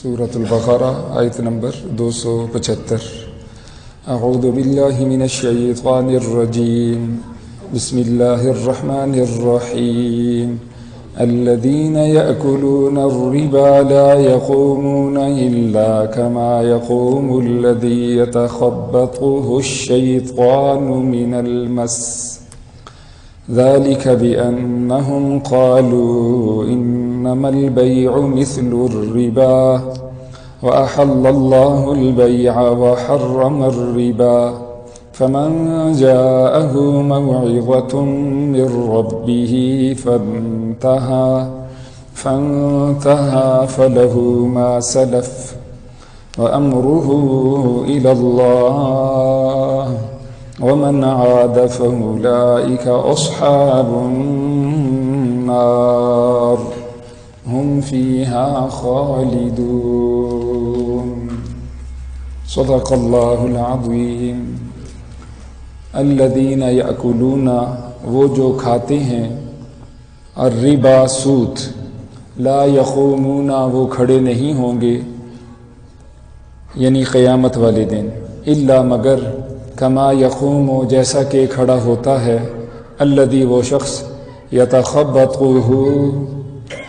سورۃ البقرہ آیت نمبر 275۔ اعوذ باللہ من الشیطان الرجیم، بسم اللہ الرحمن الرحیم۔ الذين يأكلون الربا لا يقومون إلا كما يقوم الذي يتخبطه الشيطان من المس، ذلك بأنهم قالوا إنما البيع مثل الربا وأحل الله البيع وحرم الربا، فمن جاءه موعظة من ربه فانتهى فله ما سلف وأمره إلى الله ومن عاد فأولئك أصحاب النار هم فيها خالدون۔ صدق اللہ العظیم۔ الذین یأکلون، وہ جو کھاتے ہیں، الربا سود، لا یقومون، وہ کھڑے نہیں ہوں گے، یعنی قیامت والے دن، الا مگر، کما یقوم، جیسا کہ کھڑا ہوتا ہے، الذی، وہ شخص، یتخبطہ،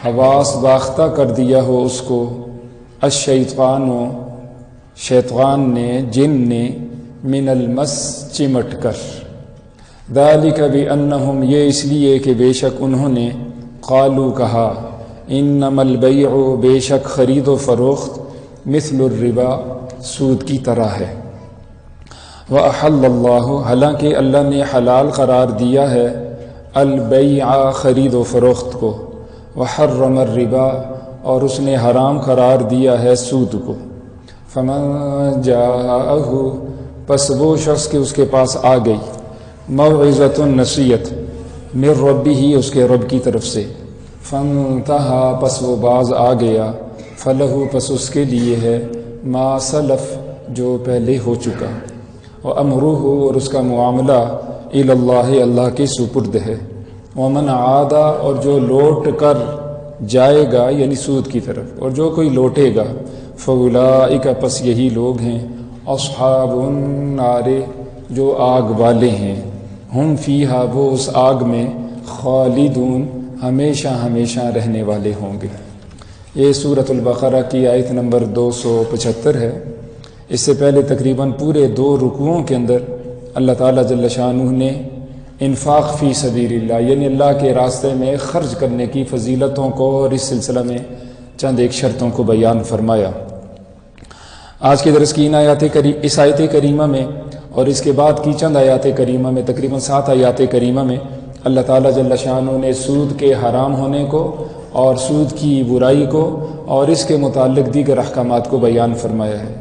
حواس باختہ کر دیا ہو اس کو، الشیطان، شیطان نے، جن نے، من المس، چمٹ کر، ذالک بانہم، یہ اس لیے کہ بے شک انہوں نے، قالو، کہا، انما البیع، بے شک خرید و فروخت، مثل الربا، سود کی طرح ہے، وَأَحَلَّ اللَّهُ، حالانکہ اللہ نے حلال قرار دیا ہے، البیع، خرید و فروخت کو، وحرم الربا، اور اس نے حرام قرار دیا ہے سود کو، فمن جاءہ، پس وہ شخص کے اس کے پاس آ گئی، موعظۃ، نصیحت، من ربہ، اس کے رب کی طرف سے، فانتہا، پس وہ باز آ گیا، فلہ، پس اس کے لیے ہے، ما سلف، جو پہلے ہو چکا، وامرہ، اور اس کا معاملہ، الی اللہ، اللہ کے سپرد ہے، ومن عاد، اور جو لوٹ کر جائے گا، یعنی سود کی طرف، اور جو کوئی لوٹے گا، فاولئک، پس یہی لوگ ہیں، اصحاب النار، جو آگ والے ہیں، ہم فیہا، وہ اس آگ میں، خالدون، ہمیشہ ہمیشہ رہنے والے ہوں گے۔ یہ سورۃ البقرہ کی آیت نمبر 275 ہے۔ اس سے پہلے تقریباً پورے 2 رکوعوں کے اندر اللہ تعالیٰ جل شانہ نے انفاق فی سبیل اللہ، یعنی اللہ کے راستے میں خرچ کرنے کی فضیلتوں کو اور اس سلسلہ میں چند ایک شرطوں کو بیان فرمایا۔ آج کے درس کی اس آیت کریمہ میں اور اس کے بعد کی چند آیات کریمہ میں، تقریباً 7 آیات کریمہ میں، اللہ تعالیٰ جل شانہ نے سود کے حرام ہونے کو اور سود کی برائی کو اور اس کے متعلق دیگر احکامات کو بیان فرمایا ہے،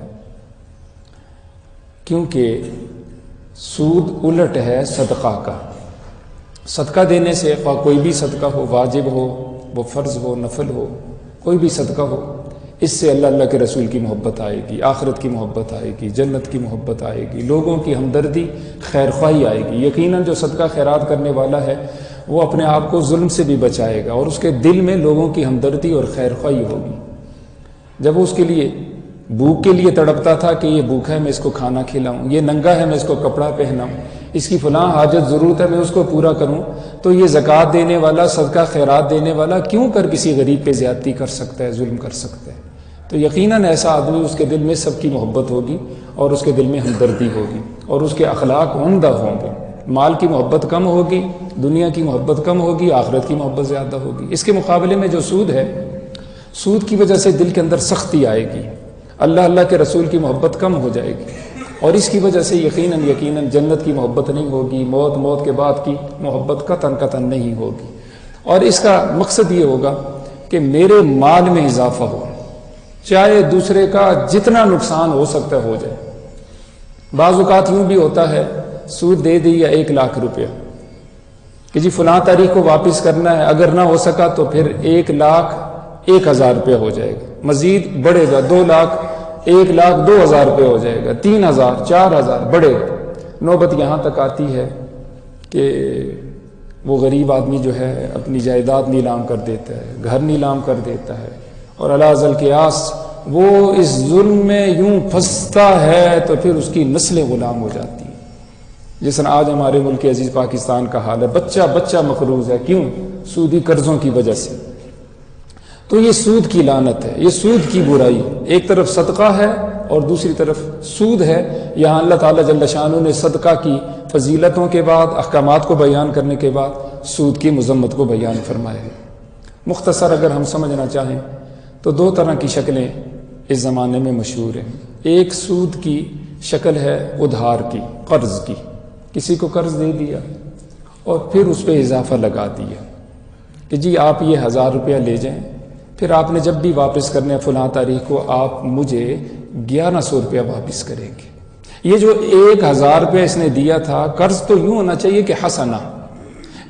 کیونکہ سود الٹ ہے صدقہ کا۔ صدقہ دینے سے، کوئی بھی صدقہ ہو، واجب ہو، وہ فرض ہو، نفل ہو، کوئی بھی صدقہ ہو، اس سے اللہ کے رسول کی محبت آئے گی، آخرت کی محبت آئے گی، جنت کی محبت آئے گی، لوگوں کی ہمدردی، خیر خواہی آئے گی۔ یقیناً جو صدقہ خیرات کرنے والا ہے وہ اپنے آپ کو ظلم سے بھی بچائے گا، اور اس کے دل میں لوگوں کی ہمدردی اور خیر خواہی ہوگی۔ جب وہ اس کے لیے بھوک کے لیے تڑپتا تھا کہ یہ بھوکا ہے، میں اس کو کھانا کھلاؤں، یہ ننگا ہے، میں اس کو کپڑا پہناؤں، اس کی فلاں حاجت ضرورت ہے، میں اس کو پورا کروں، تو یہ زکوٰۃ دینے والا، صدقہ خیرات دینے والا کیوں کر کسی غریب پہ زیادتی کر سکتا ہے، ظلم کر سکتا ہے؟ تو یقیناً ایسا آدمی، اس کے دل میں سب کی محبت ہوگی اور اس کے دل میں ہمدردی ہوگی اور اس کے اخلاق عمدہ ہوں گے۔ مال کی محبت کم ہوگی، دنیا کی محبت کم ہوگی، آخرت کی محبت زیادہ ہوگی۔ اس کے مقابلے میں جو سود ہے، سود کی وجہ سے دل کے اندر سختی آئے گی، اللہ کے رسول کی محبت کم ہو جائے گی، اور اس کی وجہ سے یقیناً جنت کی محبت نہیں ہوگی، موت کے بعد کی محبت قطعاً نہیں ہوگی۔ اور اس کا مقصد یہ ہوگا کہ میرے مال میں اضافہ ہو، چاہے دوسرے کا جتنا نقصان ہو سکتا ہے ہو جائے۔ بعض اوقات یوں بھی ہوتا ہے، سود دے دیا 1 لاکھ روپیہ کہ جی فلاں تاریخ کو واپس کرنا ہے، اگر نہ ہو سکا تو پھر 1,01,000 روپیہ ہو جائے گا، مزید بڑھے گا، 2 لاکھ 1,02,000 روپے ہو جائے گا، 3,000 4,000 بڑھے گا۔ نوبت یہاں تک آتی ہے کہ وہ غریب آدمی جو ہے اپنی جائیداد نیلام کر دیتا ہے، گھر نیلام کر دیتا ہے، اور علی ذل قیاس وہ اس ظلم میں یوں پھنستا ہے تو پھر اس کی نسلیں غلام ہو جاتی ہیں، جس طرح آج ہمارے ملک عزیز پاکستان کا حال ہے، بچہ بچہ مقروض ہے، کیوں؟ سودی قرضوں کی وجہ سے۔ تو یہ سود کی لعنت ہے، یہ سود کی برائی، ایک طرف صدقہ ہے اور دوسری طرف سود ہے۔ یہاں اللہ تعالیٰ جل شانہ نے صدقہ کی فضیلتوں کے بعد، احکامات کو بیان کرنے کے بعد سود کی مذمت کو بیان فرمایا ہے۔ مختصر اگر ہم سمجھنا چاہیں تو دو طرح کی شکلیں اس زمانے میں مشہور ہیں۔ ایک سود کی شکل ہے ادھار کی، قرض کی، کسی کو قرض دے دیا اور پھر اس پہ اضافہ لگا دیا کہ جی آپ یہ 1000 روپیہ لے جائیں، پھر آپ نے جب بھی واپس کرنے فلاں تاریخ کو آپ مجھے 1100 روپیہ واپس کریں گے۔ یہ جو 1000 روپیہ اس نے دیا تھا، قرض تو یوں ہونا چاہیے کہ حسنہ،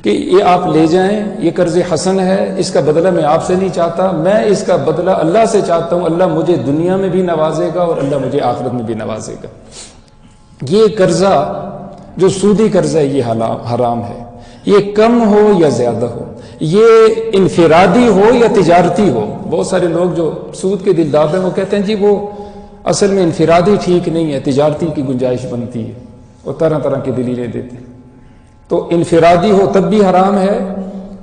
کہ یہ آپ لے جائیں، یہ قرض حسن ہے، اس کا بدلہ میں آپ سے نہیں چاہتا، میں اس کا بدلہ اللہ سے چاہتا ہوں، اللہ مجھے دنیا میں بھی نوازے گا اور اللہ مجھے آخرت میں بھی نوازے گا۔ یہ قرضہ جو سودی قرضہ ہے یہ حرام ہے، یہ کم ہو یا زیادہ ہو، یہ انفرادی ہو یا تجارتی ہو۔ بہت سارے لوگ جو سود کے دلدار ہیں وہ کہتے ہیں جی وہ اصل میں انفرادی ٹھیک نہیں ہے، تجارتی کی گنجائش بنتی ہے، اور طرح طرح کی دلیلیں دیتے ہیں۔ تو انفرادی ہو تب بھی حرام ہے،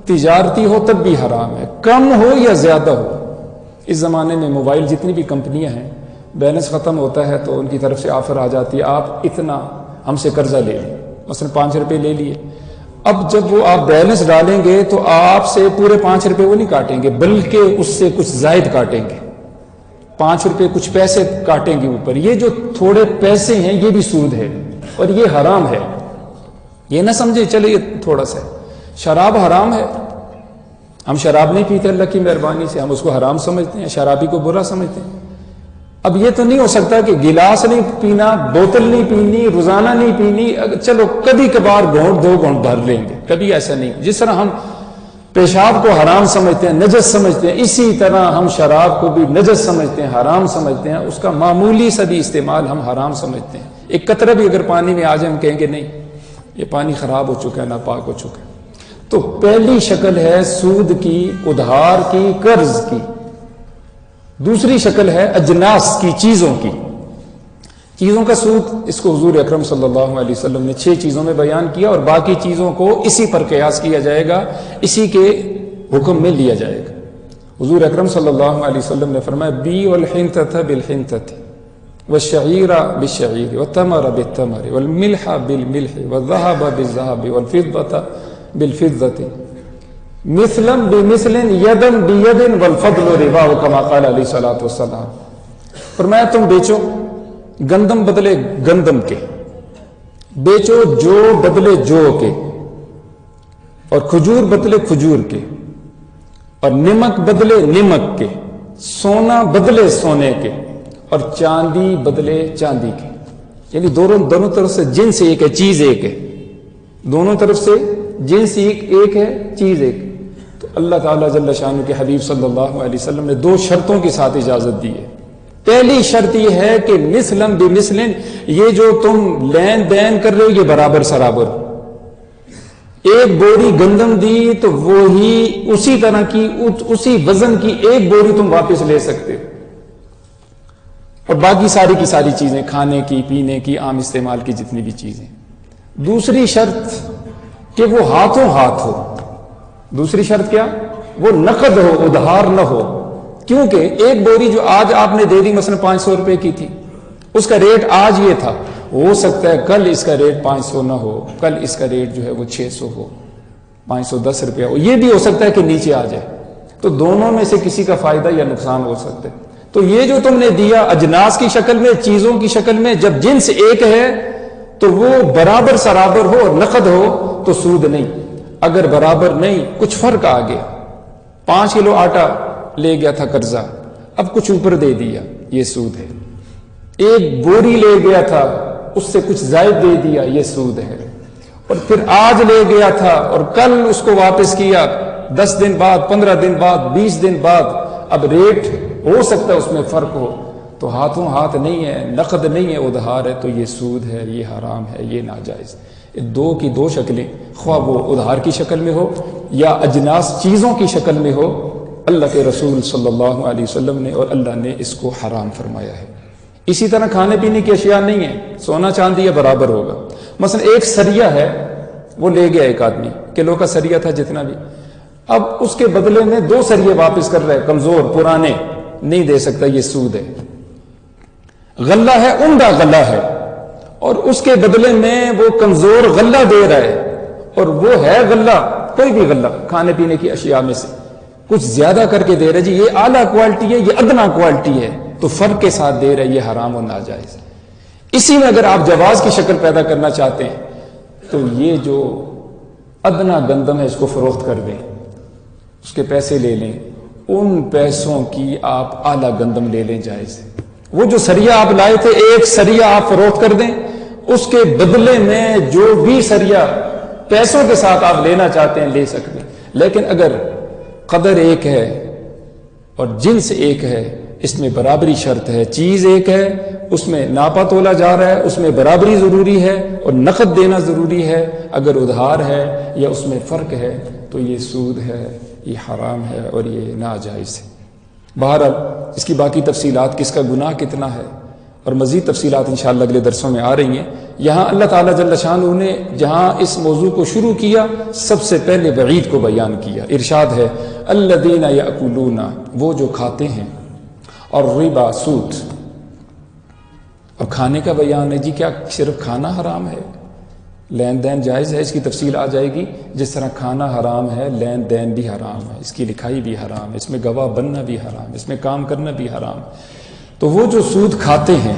تجارتی ہو تب بھی حرام ہے، کم ہو یا زیادہ ہو۔ اس زمانے میں موبائل جتنی بھی کمپنیاں ہیں، بیلنس ختم ہوتا ہے تو ان کی طرف سے آفر آ جاتی ہے، آپ اتنا ہم سے قرضہ لے لیں، مثلا 5 روپے لے لیے، اب جب وہ آپ بیلنس ڈالیں گے تو آپ سے پورے 5 روپے وہ نہیں کاٹیں گے، بلکہ اس سے کچھ زائد کاٹیں گے، 5 روپے کچھ پیسے کاٹیں گے اوپر۔ یہ جو تھوڑے پیسے ہیں یہ بھی سود ہے اور یہ حرام ہے، یہ نہ سمجھے چلے یہ تھوڑا سا۔ شراب حرام ہے، ہم شراب نہیں پیتے اللہ کی مہربانی سے، ہم اس کو حرام سمجھتے ہیں، شرابی کو برا سمجھتے ہیں۔ اب یہ تو نہیں ہو سکتا کہ گلاس نہیں پینا، بوتل نہیں پینی، روزانہ نہیں پینی، چلو کبھی کبھار گھونٹ 2 گھونٹ بھر لیں گے، کبھی ایسا نہیں۔ جس طرح ہم پیشاب کو حرام سمجھتے ہیں، نجس سمجھتے ہیں، اسی طرح ہم شراب کو بھی نجس سمجھتے ہیں، حرام سمجھتے ہیں، اس کا معمولی سا بھی استعمال ہم حرام سمجھتے ہیں۔ ایک قطرہ بھی اگر پانی میں آ جائے ہم کہیں گے نہیں یہ پانی خراب ہو چکا ہے، ناپاک ہو چکا ہے۔ تو پہلی شکل ہے سود کی، ادھار کی، قرض کی۔ دوسری شکل ہے اجناس کی، چیزوں کی۔ چیزوں کا سود، اس کو حضور اکرم صلی اللہ علیہ وسلم نے 6 چیزوں میں بیان کیا، اور باقی چیزوں کو اسی پر قیاس کیا جائے گا، اسی کے حکم میں لیا جائے گا۔ حضور اکرم صلی اللہ علیہ وسلم نے فرمایا بیع الحنطۃ بالحنطۃ والشعیر بالشعیر والتمر بالتمر والملح بالملح والذهب بالذهب والفضة بالفضة مثلا بمثل یدا بید والفضل ربا، کما قال علیہ الصلوۃ والسلام۔ فرمایا تم بیچو گندم بدلے گندم کے، بیچو جو بدلے جو کے، اور کھجور بدلے کھجور کے، اور نمک بدلے نمک کے، سونا بدلے سونے کے، اور چاندی بدلے چاندی کے۔ یعنی دونوں طرف سے جنس ایک ہے، چیز ایک ہے، دونوں طرف سے جنس ایک ہے، چیز ایک۔ تو اللہ تعالیٰ جل شانہ کے حبیب صلی اللہ علیہ وسلم نے 2 شرطوں کے ساتھ اجازت دی ہے۔ پہلی شرط یہ ہے کہ مثلاً بمثل، یہ جو تم لین دین کر رہے ہو یہ برابر سرابر ہو۔ ایک بوری گندم دی تو وہی اسی طرح کی، اسی وزن کی 1 بوری تم واپس لے سکتے ہو، اور باقی ساری کی ساری چیزیں، کھانے کی، پینے کی، عام استعمال کی جتنی بھی چیزیں۔ دوسری شرط کہ وہ ہاتھوں ہاتھ ہو۔ دوسری شرط کیا؟ وہ نقد ہو، ادھار نہ ہو۔ کیونکہ ایک بوری جو آج آپ نے دے دی مثلا 500 روپے کی تھی، اس کا ریٹ آج یہ تھا، ہو سکتا ہے کل اس کا ریٹ 500 نہ ہو، کل اس کا ریٹ جو ہے وہ 600 ہو، 510 روپیہ ہو، یہ بھی ہو سکتا ہے کہ نیچے آ جائے۔ تو دونوں میں سے کسی کا فائدہ یا نقصان ہو سکتا ہے۔ تو یہ جو تم نے دیا اجناس کی شکل میں، چیزوں کی شکل میں، جب جنس ایک ہے تو وہ برابر سرابر ہو اور نقد ہو تو سود نہیں۔ اگر برابر نہیں، کچھ فرق آ گیا، 5 کلو آٹا لے گیا تھا قرضہ، اب کچھ اوپر دے دیا، یہ سود ہے۔ ایک بوری لے گیا تھا، اس سے کچھ زائد دے دیا، یہ سود ہے۔ اور پھر آج لے گیا تھا اور کل اس کو واپس کیا، 10 دن بعد، 15 دن بعد، 20 دن بعد، اب ریٹ ہو سکتا ہے اس میں فرق ہو، تو ہاتھوں ہاتھ نہیں ہے، نقد نہیں ہے، ادھار ہے، تو یہ سود ہے، یہ حرام ہے، یہ ناجائز۔ 2 کی 2 شکلیں، خواہ وہ ادھار کی شکل میں ہو یا اجناس چیزوں کی شکل میں ہو، اللہ کے رسول صلی اللہ علیہ وسلم نے اور اللہ نے اس کو حرام فرمایا ہے۔ اسی طرح کھانے پینے کی اشیاء نہیں ہیں، سونا چاندی یا برابر ہوگا۔ مثلا ایک سریہ ہے، وہ لے گیا ایک آدمی، کلو کا سریہ تھا جتنا بھی، اب اس کے بدلے میں 2 سریے واپس کر رہے، کمزور پرانے، نہیں دے سکتا، یہ سود ہے۔ غلہ ہے، عمدہ غلہ ہے، اور اس کے بدلے میں وہ کمزور غلہ دے رہا ہے، اور وہ ہے غلہ، کوئی بھی غلہ کھانے پینے کی اشیاء میں سے کچھ زیادہ کر کے دے رہا ہے، جی یہ اعلیٰ کوالٹی ہے، یہ ادنا کوالٹی ہے، تو فرق کے ساتھ دے رہا ہے، یہ حرام اور ناجائز ہے۔ اسی میں اگر آپ جواز کی شکل پیدا کرنا چاہتے ہیں تو یہ جو ادنا گندم ہے اس کو فروخت کر دیں، اس کے پیسے لے لیں، ان پیسوں کی آپ اعلیٰ گندم لے لیں، جائز ہے۔ وہ جو سریہ آپ لائے تھے، ایک سریہ آپ فروخت کر دیں، اس کے بدلے میں جو بھی سریہ پیسوں کے ساتھ آپ لینا چاہتے ہیں لے سکتے ہیں۔ لیکن اگر قدر ایک ہے اور جنس ایک ہے، اس میں برابری شرط ہے، چیز ایک ہے، اس میں ناپا تولا جا رہا ہے، اس میں برابری ضروری ہے اور نقد دینا ضروری ہے، اگر ادھار ہے یا اس میں فرق ہے تو یہ سود ہے، یہ حرام ہے اور یہ ناجائز ہے۔ بہرحال اس کی باقی تفصیلات، کس کا گناہ کتنا ہے اور مزید تفصیلات انشاءاللہ اگلے درسوں میں آ رہی ہیں۔ یہاں اللہ تعالیٰ جل شانہ نے جہاں اس موضوع کو شروع کیا، سب سے پہلے وعید کو بیان کیا۔ ارشاد ہے الذین یأکلون، وہ جو کھاتے ہیں، اور ربا، سود۔ اب کھانے کا بیان ہے، جی کیا صرف کھانا حرام ہے؟ لین دین جائز ہے، اس کی تفصیل آ جائے گی۔ جس طرح کھانا حرام ہے، لین دین بھی حرام ہے، اس کی لکھائی بھی حرام ہے، اس میں گواہ بننا بھی حرام ہے، اس میں کام کرنا بھی حرام ہے۔ تو وہ جو سود کھاتے ہیں،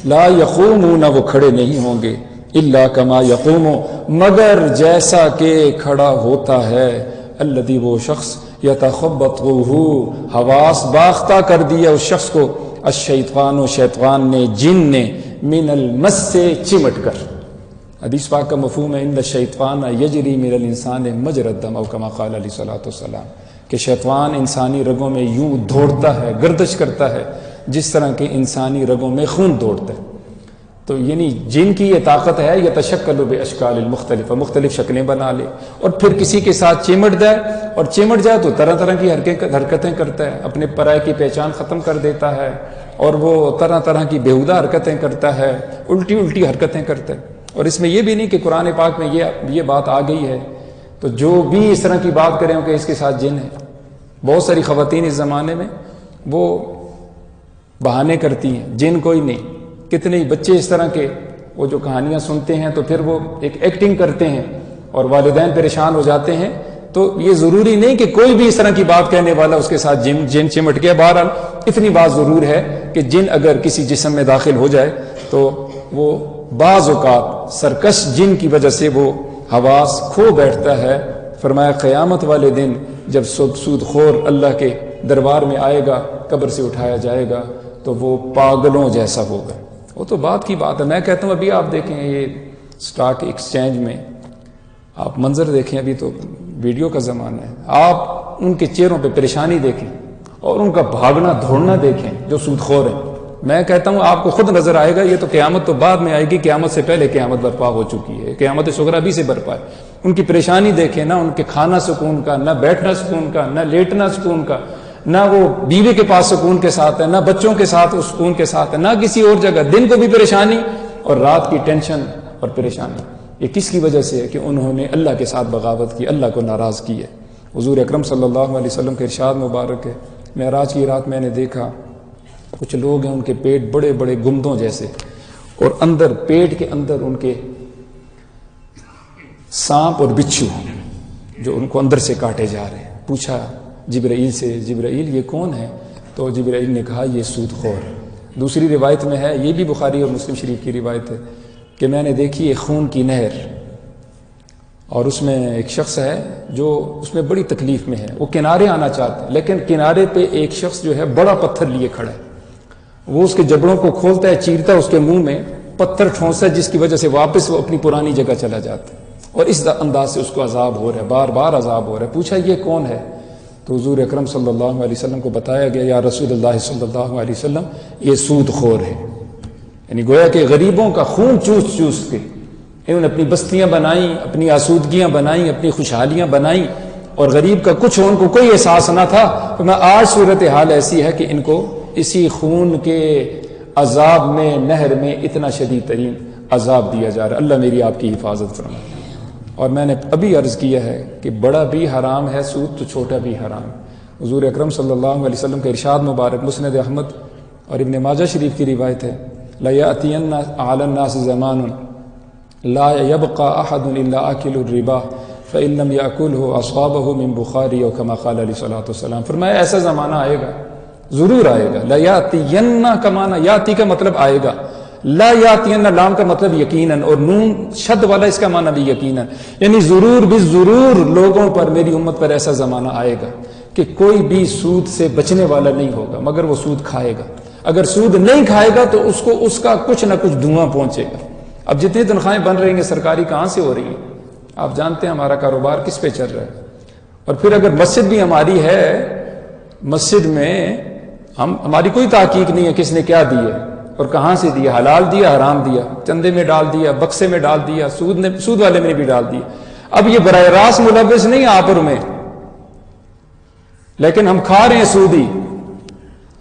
لا یقومون، وہ کھڑے نہیں ہوں گے، الا کما یقوم، مگر جیسا کہ کھڑا ہوتا ہے، الذی، وہ شخص، یتخبطہ، حواس باختہ کر دیا اس شخص کو، الشیطان، و شیطان نے، جن نے، من المس، سے چمٹ کر۔ حدیث پاک کا مفہوم ہے ان الشیطان یجری من الانسان مجری الدم، او کما قال علیہ الصلوۃ والسلام، کہ شیطان انسانی رگوں میں یوں دوڑتا ہے، گردش کرتا ہے جس طرح کہ انسانی رگوں میں خون دوڑتا ہے۔ تو یعنی جن کی یہ طاقت ہے، یہ تشکل باشکال المختلف، مختلف شکلیں بنا لے، اور پھر کسی کے ساتھ چمٹ جائے، اور چمٹ جائے تو طرح طرح کی حرکتیں کرتا ہے، اپنے پرائے کی پہچان ختم کر دیتا ہے، اور وہ طرح طرح کی بیہودہ حرکتیں کرتا ہے، الٹی الٹی حرکتیں کرتا ہے۔ اور اس میں یہ بھی نہیں کہ قرآن پاک میں یہ بات آ گئی ہے تو جو بھی اس طرح کی بات کریں کہ اس کے ساتھ جن ہے۔ بہت ساری خواتین اس زمانے میں وہ بہانے کرتی ہیں، جن کوئی نہیں۔ کتنے ہی بچے اس طرح کے وہ جو کہانیاں سنتے ہیں تو پھر وہ ایک ایکٹنگ کرتے ہیں اور والدین پریشان ہو جاتے ہیں۔ تو یہ ضروری نہیں کہ کوئی بھی اس طرح کی بات کہنے والا اس کے ساتھ جن چمٹ گیا۔ بہرحال اتنی بات ضرور ہے کہ جن اگر کسی جسم میں داخل ہو جائے تو وہ بعض اوقات سرکش جن کی وجہ سے وہ حواس کھو بیٹھتا ہے۔ فرمایا قیامت والے دن جب سود خور اللہ کے دربار میں آئے گا، قبر سے اٹھایا جائے گا تو وہ پاگلوں جیسا ہوگا۔ وہ تو بات کی بات ہے۔ میں کہتا ہوں ابھی آپ دیکھیں یہ سٹاک ایکسچینج میں آپ منظر دیکھیں، ابھی تو ویڈیو کا زمانہ ہے، آپ ان کے چہروں پہ پریشانی دیکھیں اور ان کا بھاگنا دھوڑنا دیکھیں جو سود خور ہیں۔ میں کہتا ہوں آپ کو خود نظر آئے گا، یہ تو قیامت تو بعد میں آئے گی، قیامت سے پہلے قیامت برپا ہو چکی ہے، قیامت صغریٰ بھی سے برپا ہے۔ ان کی پریشانی دیکھیں، نہ ان کے کھانا سکون کا، نہ بیٹھنا سکون کا، نہ لیٹنا سکون کا، نہ وہ بیوی کے پاس سکون کے ساتھ ہے، نہ بچوں کے ساتھ اس سکون کے ساتھ ہے، نہ کسی اور جگہ، دن کو بھی پریشانی اور رات کی ٹینشن اور پریشانی۔ یہ کس کی وجہ سے ہے؟ کہ انہوں نے اللہ کے ساتھ بغاوت کی، اللہ کو ناراض کی ہے۔ حضور اکرم صلی اللہ علیہ وسلم کے ارشاد مبارک ہے، معراج کی رات میں نے دیکھا کچھ لوگ ہیں ان کے پیٹ بڑے بڑے گمدوں جیسے، اور اندر پیٹ کے اندر ان کے سانپ اور بچھو جو ان کو اندر سے کاٹے جا رہے ہیں۔ پوچھا جبرائیل سے، جبرائیل یہ کون ہے؟ تو جبرائیل نے کہا یہ سود خور۔ دوسری روایت میں ہے، یہ بھی بخاری اور مسلم شریف کی روایت ہے، کہ میں نے دیکھی ایک خون کی نہر، اور اس میں ایک شخص ہے جو اس میں بڑی تکلیف میں ہے، وہ کنارے آنا چاہتا ہے، لیکن کنارے پہ ایک شخص جو ہے بڑا پتھر لیے کھڑا ہے، وہ اس کے جبڑوں کو کھولتا ہے، چیرتا ہے، اس کے منہ میں پتھر ٹھونستا ہے، جس کی وجہ سے واپس وہ اپنی پرانی جگہ چلا جاتا ہے، اور اس انداز سے اس کو عذاب ہو رہا ہے، بار بار عذاب ہو رہا ہے۔ پوچھا یہ کون ہے؟ تو حضور اکرم صلی اللہ علیہ وسلم کو بتایا گیا، یا رسول اللہ صلی اللہ علیہ وسلم یہ سود خور ہے۔ یعنی گویا کہ غریبوں کا خون چوس چوس کے انہوں نے اپنی بستیاں بنائیں، اپنی آسودگیاں بنائیں، اپنی خوشحالیاں بنائیں، اور غریب کا کچھ ہو ان کو کوئی احساس نہ تھا. تو میں آج صورتحال ایسی ہے کہ ان کو اسی خون کے عذاب میں نہر میں اتنا شدید ترین عذاب دیا جا رہا ہے. اللہ میری آپ کی حفاظت فرمائے. اور میں نے ابھی عرض کیا ہے کہ بڑا بھی حرام ہے سود تو چھوٹا بھی حرام. حضور اکرم صلی اللہ علیہ وسلم کا ارشاد مبارک مسند احمد اور ابن ماجہ شریف کی روایت ہے لَيَأْتِيَنَّ عَلَى النَّاسِ زَمَانٌ لَا يَبْقَى أَحَدٌ إِلَّا آكِلُ الرِّبَا فَإِن لَّمْ يَأْكُلْهُ أَصَابَهُ مِن بُخَارِ أو كما قال علیہ الصلوۃ والسلام. فرمایا ایسا زمانہ آئے گا, ضرور آئے گا. لَيَأْتِيَنَّ کا معنی یاتی کا مطلب آئے گا, لا یاتین لام کا مطلب یقیناً, اور نون شد والا اس کا معنی بھی یقیناً, یعنی ضرور بھی ضرور لوگوں پر میری امت پر ایسا زمانہ آئے گا کہ کوئی بھی سود سے بچنے والا نہیں ہوگا مگر وہ سود کھائے گا. اگر سود نہیں کھائے گا تو اس کو اس کا کچھ نہ کچھ دھواں پہنچے گا. اب جتنی تنخواہیں بن رہی ہیں سرکاری کہاں سے ہو رہی ہیں؟ آپ جانتے ہیں ہمارا کاروبار کس پہ چل رہا ہے. اور پھر اگر مسجد بھی ہماری ہے, مسجد میں ہماری کوئی تحقیق نہیں ہے کس نے کیا دی ہے اور کہاں سے دیا, حلال دیا حرام دیا, چندے میں ڈال دیا, بکسے میں ڈال دیا, سود والے میں بھی ڈال دیا. اب یہ براہ راست ملوث نہیں آپر میں, لیکن ہم کھا رہے ہیں سودی.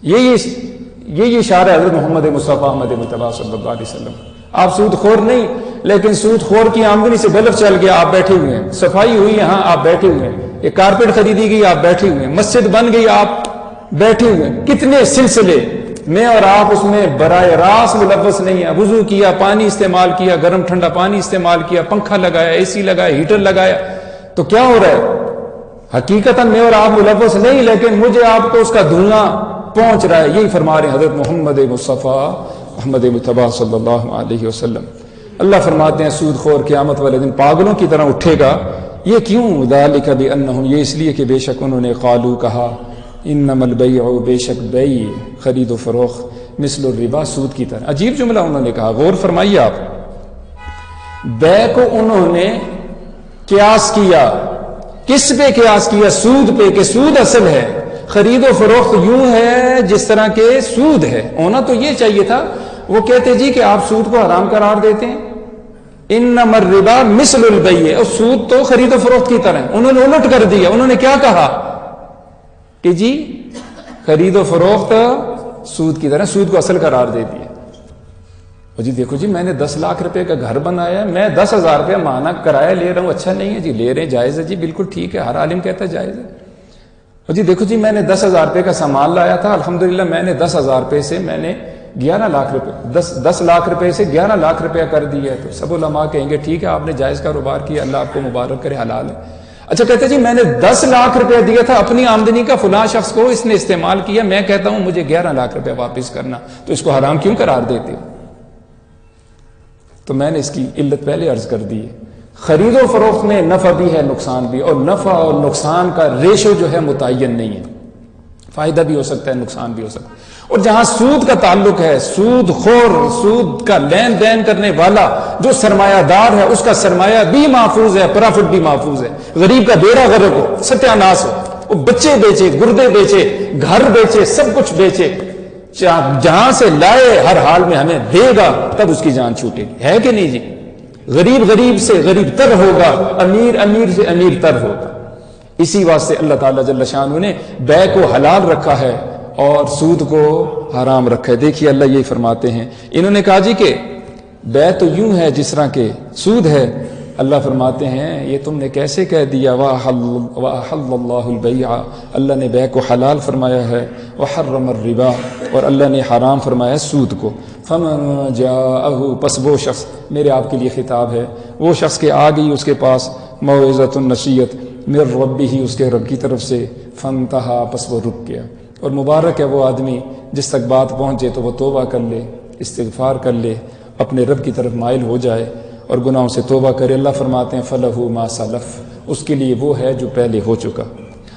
یہی اشارہ ہے حضرت محمد مصطفیٰ احمد مجتبیٰ صلی اللہ علیہ وسلم. آپ سود خور نہیں, لیکن سود خور کی آمدنی سے بلب چل گیا, آپ بیٹھے ہوئے ہیں. صفائی ہوئی یہاں, آپ بیٹھے ہوئے ہیں. ایک کارپیٹ خریدی گئی, آپ بیٹھے ہوئے ہیں. مسجد بن گئی, آپ بیٹھے ہوئے ہیں. کتنے سلسلے میں اور آپ اس میں براہ راست ملوث نہیں ہے. وضو کیا, پانی استعمال کیا, گرم ٹھنڈا پانی استعمال کیا, پنکھا لگایا, اے سی لگایا, ہیٹر لگایا, تو کیا ہو رہا ہے؟ حقیقتاً میں اور آپ ملوث نہیں, لیکن مجھے آپ کو اس کا دھواں پہنچ رہا ہے. یہی فرما رہے ہیں حضرت محمد مصطفیٰ احمد مجتبیٰ صلی اللہ علیہ وسلم. اللہ فرماتے ہیں سود خور قیامت والے دن پاگلوں کی طرح اٹھے گا. یہ کیوں؟ ذالک بانہم, یہ اس لیے کہ بے شک انہوں نے قالو کہا, انما البیع, بے شک بیع خرید و فروخت, مثل الربا, سود کی طرح. عجیب جملہ انہوں نے کہا, غور فرمائیے آپ. بیع کو انہوں نے قیاس کیا, کس پہ قیاس کیا؟ سود پہ, کہ سود اصل ہے. خرید و فروخت یوں ہے جس طرح کے سود ہے. ہونا تو یہ چاہیے تھا, وہ کہتے جی کہ آپ سود کو حرام قرار دیتے ہیں. انما الربا مثل البیع, اور سود تو خرید و فروخت کی طرح. انہوں نے الٹ کر دیا. انہوں نے کیا کہا کہ جی خرید و فروخت سود کی طرح, سود کو اصل قرار دے دیا. اور جی دیکھو جی, میں نے 10 لاکھ روپے کا گھر بنایا, میں 10,000 روپے ماہانہ کرایہ لے رہا ہوں. اچھا نہیں ہے جی, لے رہے ہیں, جائز ہے جی, بالکل ٹھیک ہے, ہر عالم کہتا ہے جائز ہے. اور جی دیکھو جی, میں نے 10,000 روپے کا سامان لایا تھا, الحمدللہ میں نے 10,000 روپے سے میں نے 11 لاکھ روپے 10 لاکھ روپے سے 11 لاکھ روپیہ کر دیا ہے. تو سب علماء کہیں گے ٹھیک ہے, آپ نے جائز کاروبار کیا, اللہ آپ کو مبارک کرے, حلال ہے. اچھا کہتے جی میں نے 10 لاکھ روپے دیا تھا اپنی آمدنی کا فلاں شخص کو, اس نے استعمال کیا, میں کہتا ہوں مجھے 11 لاکھ روپے واپس کرنا, تو اس کو حرام کیوں قرار دیتے ہو؟ تو میں نے اس کی علت پہلے عرض کر دی ہے. خرید و فروخت میں نفع بھی ہے, نقصان بھی, اور نفع اور نقصان کا ریشو جو ہے متعین نہیں ہے. فائدہ بھی ہو سکتا ہے, نقصان بھی ہو سکتا ہے. اور جہاں سود کا تعلق ہے, سود خور, سود کا لین دین کرنے والا جو سرمایہ دار ہے, اس کا سرمایہ بھی محفوظ ہے, پرافٹ بھی محفوظ ہے. غریب کا بیڑا غرق ہو, ستیہ ناس ہو, وہ بچے بیچے, گردے بیچے, گھر بیچے, سب کچھ بیچے, جہاں سے لائے ہر حال میں ہمیں دے گا, تب اس کی جان چھوٹے گی. ہے کہ نہیں جی؟ غریب غریب سے غریب تر ہوگا, امیر امیر سے امیر تر ہوگا. اسی واسطے اللہ تعالیٰ جل شانہ نے بیع کو حلال رکھا ہے اور سود کو حرام رکھا ہے. دیکھیے اللہ یہی فرماتے ہیں. انہوں نے کہا جی کہ بیع تو یوں ہے جس طرح کے سود ہے. اللہ فرماتے ہیں یہ تم نے کیسے کہہ دیا, وَأَحَلَّ اللَّهُ الْبَيْعَ, اللہ نے بیع کو حلال فرمایا ہے, وَحَرَّمَ الرِّبَا, اور اللہ نے حرام فرمایا سود کو. فَمَن جَاءَهُ, پس وہ شخص, میرے آپ کے لیے خطاب ہے, وہ شخص کے آ گئی اس کے پاس موعظۃ نصیحت من ربہ, اس کے رب کی طرف سے, فانتہا, پس وہ رک گیا. اور مبارک ہے وہ آدمی جس تک بات پہنچے تو وہ توبہ کر لے, استغفار کر لے, اپنے رب کی طرف مائل ہو جائے اور گناہوں سے توبہ کرے. اللہ فرماتے ہیں فَلَهُ مَا سَلَفَ, اس کے لیے وہ ہے جو پہلے ہو چکا.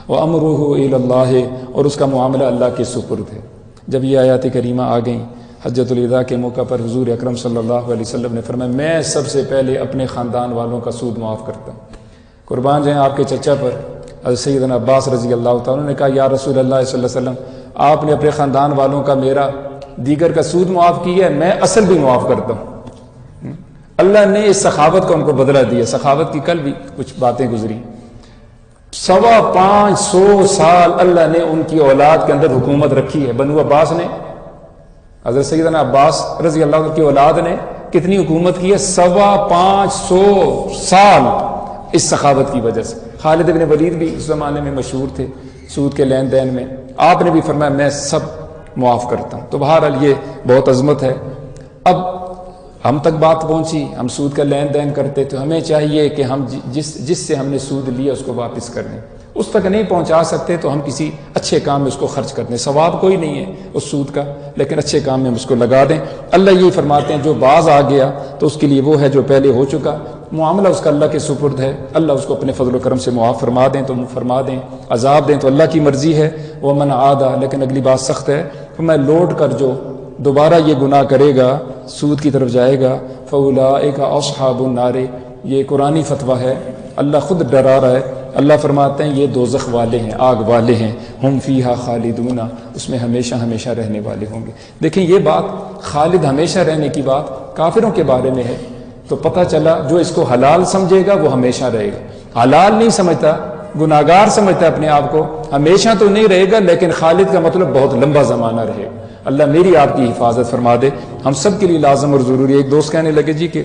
وَأَمْرُهُ إِلَى اللَّهِ, اور اس کا معاملہ اللہ کے سپرد ہے. جب یہ آیات کریمہ آ گئیں حجۃ الوداع کے موقع پر, حضور اکرم صلی اللہ علیہ وسلم نے فرمایا میں سب سے پہلے اپنے خاندان والوں کا سود معاف کرتا ہوں. قربان جائیں آپ کے چچا پر. حضرت سیدنا عباس رضی اللہ تعالیٰ نے کہا یا رسول اللہ صلی اللہ علیہ وسلم, آپ نے اپنے خاندان والوں کا, میرا, دیگر کا سود معاف کیا ہے, میں اصل بھی معاف کرتا ہوں. اللہ نے اس سخاوت کو ان کو بدلہ دیا. سخاوت کی کل بھی کچھ باتیں گزری. 525 سال اللہ نے ان کی اولاد کے اندر حکومت رکھی ہے۔ بنو عباس نے، حضرت سیدنا عباس رضی اللہ عنہ کی اولاد نے کتنی حکومت کی ہے؟ 525 سال اس سخاوت کی وجہ سے۔ خالد بن ولید بھی اس زمانے میں مشہور تھے سود کے لین دین میں، آپ نے بھی فرمایا میں سب معاف کرتا ہوں۔ تو بہرحال یہ بہت عظمت ہے۔ اب ہم تک بات پہنچی، ہم سود کا لین دین کرتے، تو ہمیں چاہیے کہ ہم جس سے ہم نے سود لیا اس کو واپس کر دیں۔ اس تک نہیں پہنچا سکتے تو ہم کسی اچھے کام میں اس کو خرچ کر دیں، ثواب کوئی نہیں ہے اس سود کا، لیکن اچھے کام میں ہم اس کو لگا دیں۔ اللہ یہی فرماتے ہیں جو باز آ گیا تو اس کے لیے وہ ہے جو پہلے ہو چکا، معاملہ اس کا اللہ کے سپرد ہے، اللہ اس کو اپنے فضل و کرم سے معاف فرما دیں تو فرما دیں، عذاب دیں تو اللہ کی مرضی ہے۔ ومن عاد، لیکن اگلی بات سخت ہے، میں لوٹ کر جو دوبارہ یہ گناہ کرے گا، سود کی طرف جائے گا، فاولئک اصحاب النار، یہ قرآنی فتویٰ ہے، اللہ خود ڈرا رہا ہے۔ اللہ فرماتے ہیں یہ دوزخ والے ہیں، آگ والے ہیں، ہم فیہا خالدون، اس میں ہمیشہ ہمیشہ رہنے والے ہوں گے۔ دیکھیں یہ بات خالد ہمیشہ رہنے کی بات کافروں کے بارے میں ہے، تو پتہ چلا جو اس کو حلال سمجھے گا وہ ہمیشہ رہے گا، حلال نہیں سمجھتا، گناہگار سمجھتا ہے اپنے آپ کو، ہمیشہ تو نہیں رہے گا لیکن خالد کا مطلب بہت لمبا زمانہ رہے گا۔ اللہ میری آپ کی حفاظت فرما دے، ہم سب کے لیے لازم اور ضروری ہے۔ ایک دوست کہنے لگے جی کہ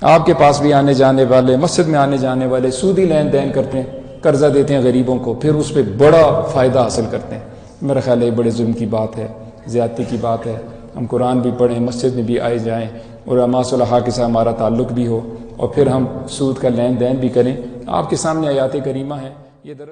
آپ کے پاس بھی آنے جانے والے، مسجد میں آنے جانے والے سودی لین دین کرتے ہیں، قرضہ دیتے ہیں غریبوں کو، پھر اس پہ بڑا فائدہ حاصل کرتے ہیں۔ میرا خیال ہے یہ بڑے ظلم کی بات ہے، زیادتی کی بات ہے۔ ہم قرآن بھی پڑھیں، مسجد میں بھی آئے جائیں، اور علماء صلحاء کے ساتھ ہمارا تعلق بھی ہو، اور پھر ہم سود کا لین دین بھی کریں۔ آپ کے سامنے آیات کریمہ ہیں، یہ درس